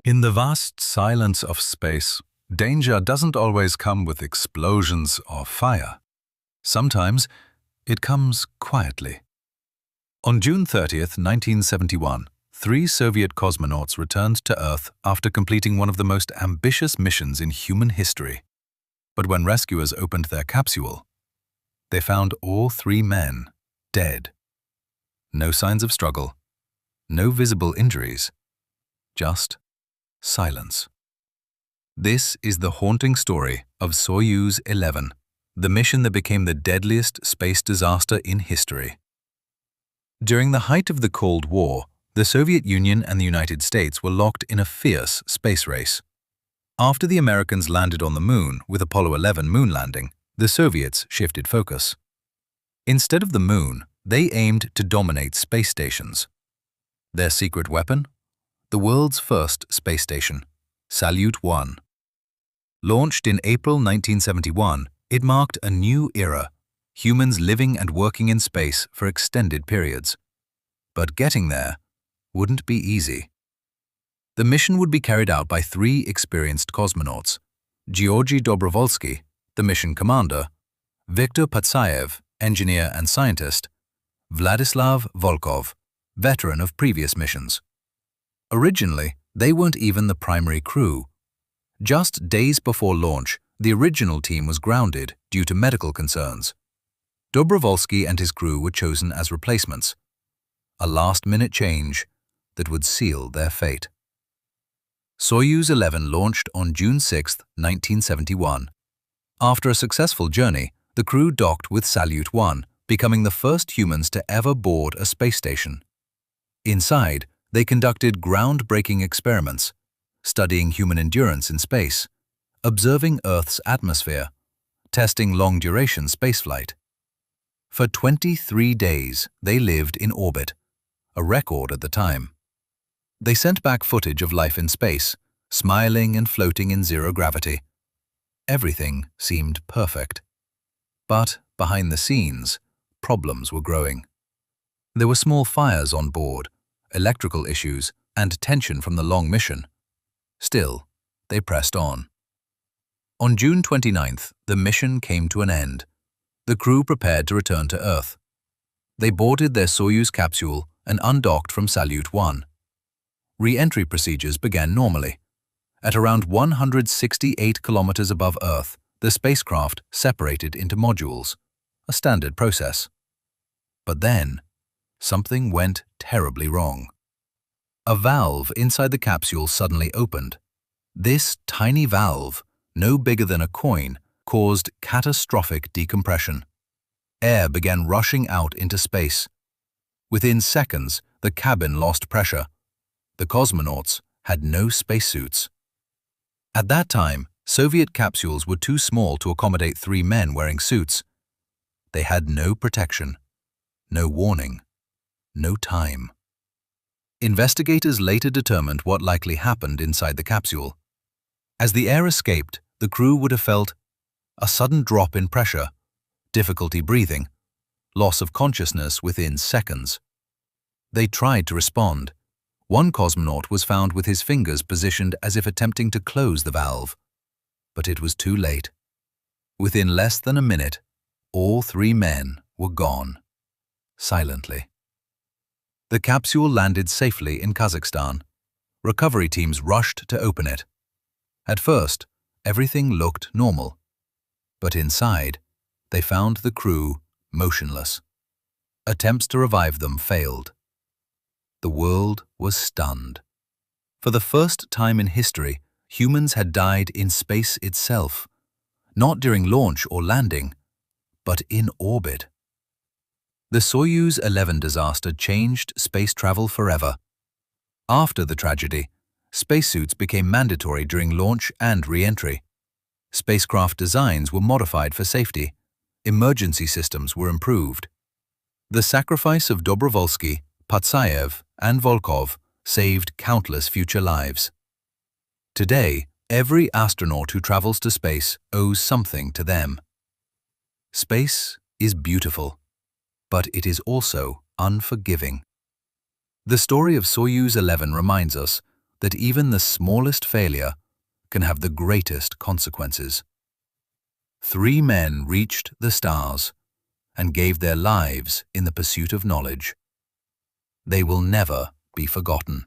In the vast silence of space, danger doesn't always come with explosions or fire. Sometimes it comes quietly. On June 30th, 1971, 3 Soviet cosmonauts returned to Earth after completing one of the most ambitious missions in human history. But when rescuers opened their capsule, they found all 3 men dead. No signs of struggle, no visible injuries, just silence. This is the haunting story of Soyuz 11, the mission that became the deadliest space disaster in history. During the height of the Cold War, the Soviet Union and the United States were locked in a fierce space race. After the Americans landed on the Moon with Apollo 11 moon landing, the Soviets shifted focus. Instead of the Moon, they aimed to dominate space stations. Their secret weapon? The world's first space station, Salyut 1. Launched in April 1971, it marked a new era, humans living and working in space for extended periods. But getting there wouldn't be easy. The mission would be carried out by 3 experienced cosmonauts: Georgy Dobrovolsky, the mission commander; Viktor Patsayev, engineer and scientist; Vladislav Volkov, veteran of previous missions. Originally, they weren't even the primary crew. Just days before launch, the original team was grounded due to medical concerns. Dobrovolsky and his crew were chosen as replacements, a last-minute change that would seal their fate. Soyuz 11 launched on June 6, 1971. After a successful journey, the crew docked with Salyut 1, becoming the first humans to ever board a space station. Inside, they conducted groundbreaking experiments, studying human endurance in space, observing Earth's atmosphere, testing long-duration spaceflight. For 23 days, they lived in orbit, a record at the time. They sent back footage of life in space, smiling and floating in zero gravity. Everything seemed perfect. But behind the scenes, problems were growing. There were small fires on board, electrical issues, and tension from the long mission. Still, they pressed on. On June 29th, the mission came to an end. The crew prepared to return to Earth. They boarded their Soyuz capsule and undocked from Salyut 1. Re-entry procedures began normally. At around 168 kilometers above Earth, the spacecraft separated into modules, a standard process. But then, something went terribly wrong. A valve inside the capsule suddenly opened. This tiny valve, no bigger than a coin, caused catastrophic decompression. Air began rushing out into space. Within seconds, the cabin lost pressure. The cosmonauts had no spacesuits. At that time, Soviet capsules were too small to accommodate 3 men wearing suits. They had no protection, no warning, no time. Investigators later determined what likely happened inside the capsule. As the air escaped, the crew would have felt a sudden drop in pressure, difficulty breathing, loss of consciousness within seconds. They tried to respond. One cosmonaut was found with his fingers positioned as if attempting to close the valve. But it was too late. Within less than a minute, all 3 men were gone, silently. The capsule landed safely in Kazakhstan. Recovery teams rushed to open it. At first, everything looked normal. But inside, they found the crew motionless. Attempts to revive them failed. The world was stunned. For the first time in history, humans had died in space itself, not during launch or landing, but in orbit. The Soyuz 11 disaster changed space travel forever. After the tragedy, spacesuits became mandatory during launch and re-entry. Spacecraft designs were modified for safety. Emergency systems were improved. The sacrifice of Dobrovolsky, Patsayev, and Volkov saved countless future lives. Today, every astronaut who travels to space owes something to them. Space is beautiful, but it is also unforgiving. The story of Soyuz 11 reminds us that even the smallest failure can have the greatest consequences. 3 men reached the stars and gave their lives in the pursuit of knowledge. They will never be forgotten.